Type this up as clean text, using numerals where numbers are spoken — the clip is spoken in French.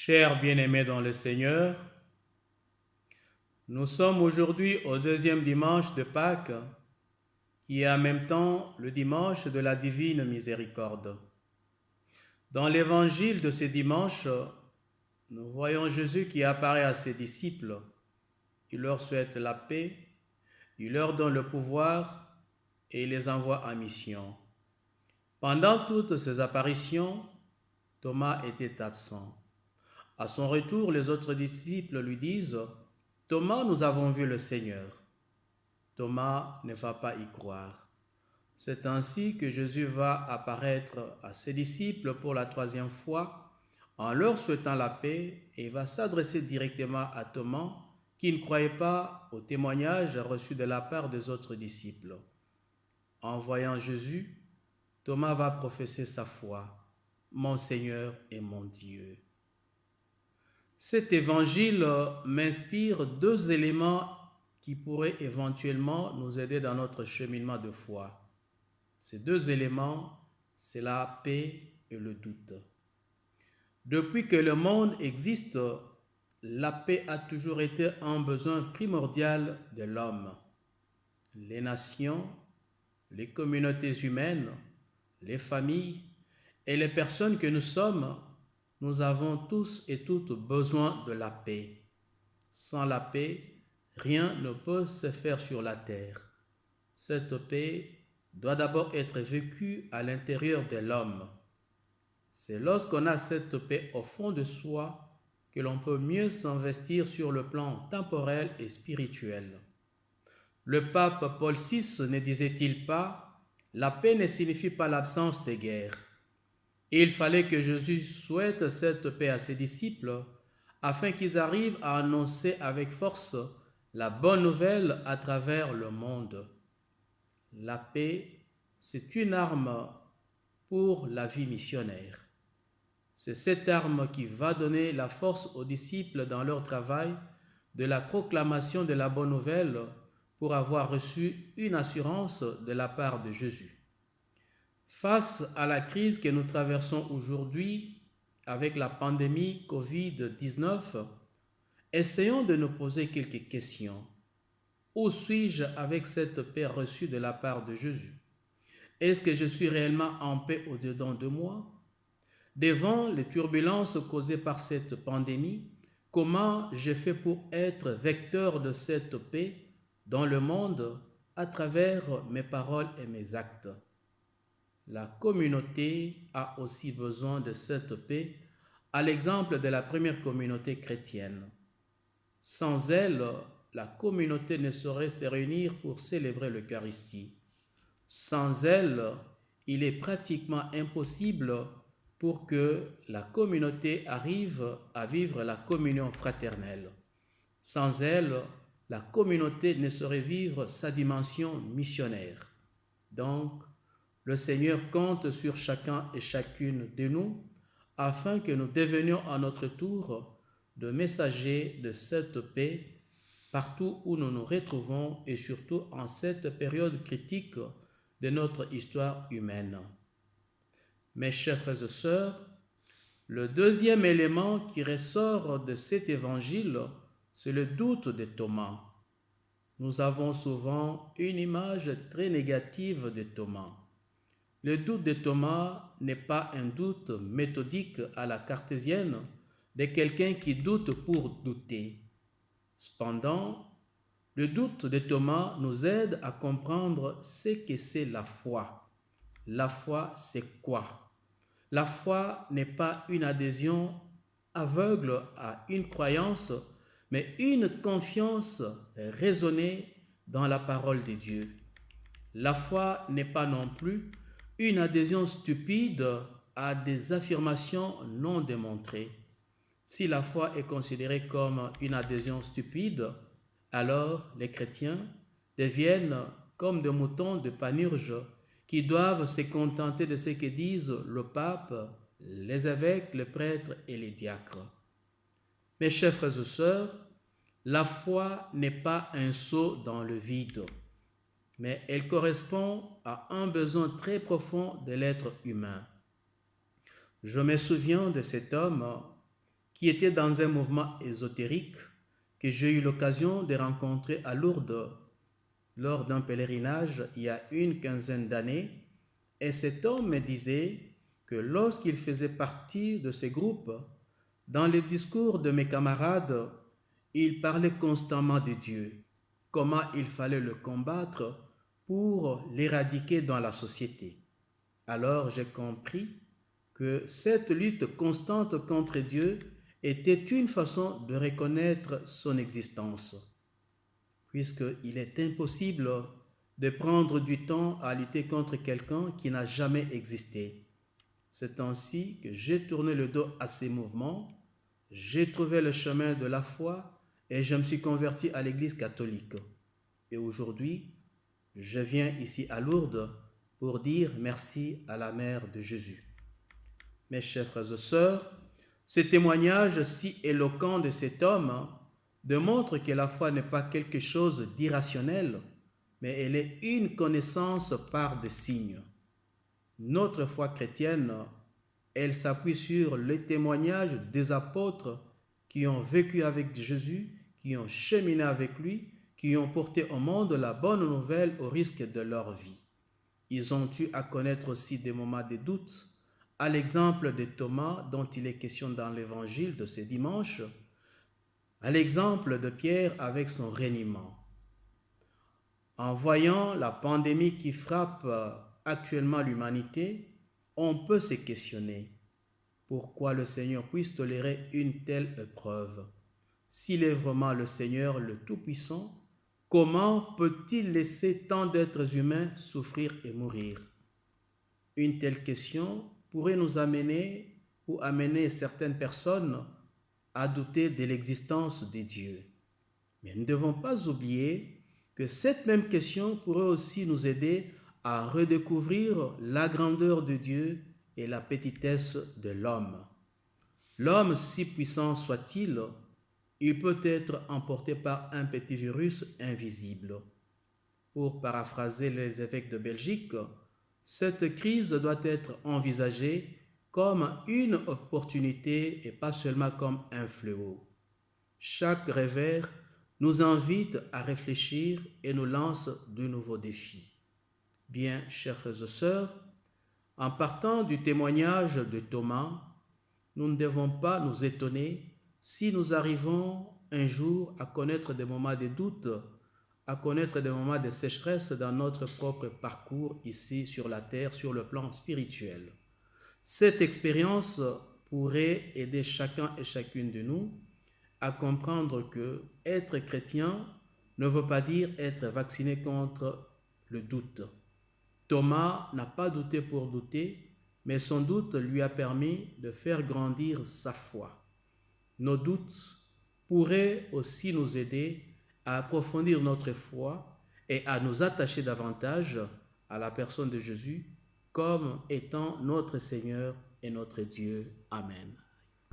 Chers bien-aimés dans le Seigneur, nous sommes aujourd'hui au deuxième dimanche de Pâques, qui est en même temps le dimanche de la divine miséricorde. Dans l'évangile de ce dimanche, nous voyons Jésus qui apparaît à ses disciples. Il leur souhaite la paix, il leur donne le pouvoir et il les envoie en mission. Pendant toutes ces apparitions, Thomas était absent. À son retour, les autres disciples lui disent « Thomas, nous avons vu le Seigneur ». Thomas ne va pas y croire. C'est ainsi que Jésus va apparaître à ses disciples pour la troisième fois en leur souhaitant la paix et va s'adresser directement à Thomas qui ne croyait pas au témoignage reçu de la part des autres disciples. En voyant Jésus, Thomas va professer sa foi « Mon Seigneur et mon Dieu ». Cet évangile m'inspire deux éléments qui pourraient éventuellement nous aider dans notre cheminement de foi. Ces deux éléments, c'est la paix et le doute. Depuis que le monde existe, la paix a toujours été un besoin primordial de l'homme. Les nations, les communautés humaines, les familles et les personnes que nous sommes, nous avons tous et toutes besoin de la paix. Sans la paix, rien ne peut se faire sur la terre. Cette paix doit d'abord être vécue à l'intérieur de l'homme. C'est lorsqu'on a cette paix au fond de soi que l'on peut mieux s'investir sur le plan temporel et spirituel. Le pape Paul VI ne disait-il pas « La paix ne signifie pas l'absence de guerre ». Il fallait que Jésus souhaite cette paix à ses disciples afin qu'ils arrivent à annoncer avec force la bonne nouvelle à travers le monde. La paix, c'est une arme pour la vie missionnaire. C'est cette arme qui va donner la force aux disciples dans leur travail de la proclamation de la bonne nouvelle pour avoir reçu une assurance de la part de Jésus. Face à la crise que nous traversons aujourd'hui avec la pandémie Covid-19, essayons de nous poser quelques questions. Où suis-je avec cette paix reçue de la part de Jésus? Est-ce que je suis réellement en paix au-dedans de moi? Devant les turbulences causées par cette pandémie, comment je fais pour être vecteur de cette paix dans le monde à travers mes paroles et mes actes? La communauté a aussi besoin de cette paix, à l'exemple de la première communauté chrétienne. Sans elle, la communauté ne saurait se réunir pour célébrer l'Eucharistie. Sans elle, il est pratiquement impossible pour que la communauté arrive à vivre la communion fraternelle. Sans elle, la communauté ne saurait vivre sa dimension missionnaire. Donc, le Seigneur compte sur chacun et chacune de nous afin que nous devenions à notre tour de messagers de cette paix partout où nous nous retrouvons et surtout en cette période critique de notre histoire humaine. Mes chers frères et sœurs, le deuxième élément qui ressort de cet évangile, c'est le doute de Thomas. Nous avons souvent une image très négative de Thomas. Le doute de Thomas n'est pas un doute méthodique à la cartésienne de quelqu'un qui doute pour douter. Cependant, le doute de Thomas nous aide à comprendre ce que c'est la foi. La foi, c'est quoi? La foi n'est pas une adhésion aveugle à une croyance, mais une confiance raisonnée dans la parole de Dieu. La foi n'est pas non plus une adhésion stupide à des affirmations non démontrées. Si la foi est considérée comme une adhésion stupide, alors les chrétiens deviennent comme des moutons de panurge qui doivent se contenter de ce que disent le pape, les évêques, les prêtres et les diacres. Mes chers frères et sœurs, la foi n'est pas un saut dans le vide, mais elle correspond à un besoin très profond de l'être humain. Je me souviens de cet homme qui était dans un mouvement ésotérique que j'ai eu l'occasion de rencontrer à Lourdes lors d'un pèlerinage il y a une quinzaine d'années. Et cet homme me disait que lorsqu'il faisait partie de ces groupes, dans les discours de mes camarades, il parlait constamment de Dieu, comment il fallait le combattre pour l'éradiquer dans la société. Alors j'ai compris que cette lutte constante contre Dieu était une façon de reconnaître son existence, puisqu'il est impossible de prendre du temps à lutter contre quelqu'un qui n'a jamais existé. C'est ainsi que j'ai tourné le dos à ces mouvements, j'ai trouvé le chemin de la foi et je me suis converti à l'Église catholique. Et aujourd'hui, je viens ici à Lourdes pour dire merci à la Mère de Jésus. Mes chers frères et sœurs, ce témoignage si éloquent de cet homme démontre que la foi n'est pas quelque chose d'irrationnel, mais elle est une connaissance par des signes. Notre foi chrétienne, elle s'appuie sur les témoignages des apôtres qui ont vécu avec Jésus, qui ont cheminé avec lui, qui ont porté au monde la bonne nouvelle au risque de leur vie. Ils ont eu à connaître aussi des moments de doute, à l'exemple de Thomas dont il est question dans l'évangile de ce dimanche, à l'exemple de Pierre avec son reniement. En voyant la pandémie qui frappe actuellement l'humanité, on peut se questionner pourquoi le Seigneur puisse tolérer une telle épreuve. S'il est vraiment le Seigneur le Tout-Puissant, comment peut-il laisser tant d'êtres humains souffrir et mourir? Une telle question pourrait nous amener ou amener certaines personnes à douter de l'existence de Dieu. Mais nous ne devons pas oublier que cette même question pourrait aussi nous aider à redécouvrir la grandeur de Dieu et la petitesse de l'homme. L'homme, si puissant soit-il, il peut être emporté par un petit virus invisible. Pour paraphraser les évêques de Belgique, cette crise doit être envisagée comme une opportunité et pas seulement comme un fléau. Chaque revers nous invite à réfléchir et nous lance de nouveaux défis. Bien, chers frères et sœurs, en partant du témoignage de Thomas, nous ne devons pas nous étonner si nous arrivons un jour à connaître des moments de doute, à connaître des moments de sécheresse dans notre propre parcours ici sur la terre, sur le plan spirituel. Cette expérience pourrait aider chacun et chacune de nous à comprendre que être chrétien ne veut pas dire être vacciné contre le doute. Thomas n'a pas douté pour douter, mais son doute lui a permis de faire grandir sa foi. Nos doutes pourraient aussi nous aider à approfondir notre foi et à nous attacher davantage à la personne de Jésus comme étant notre Seigneur et notre Dieu. Amen.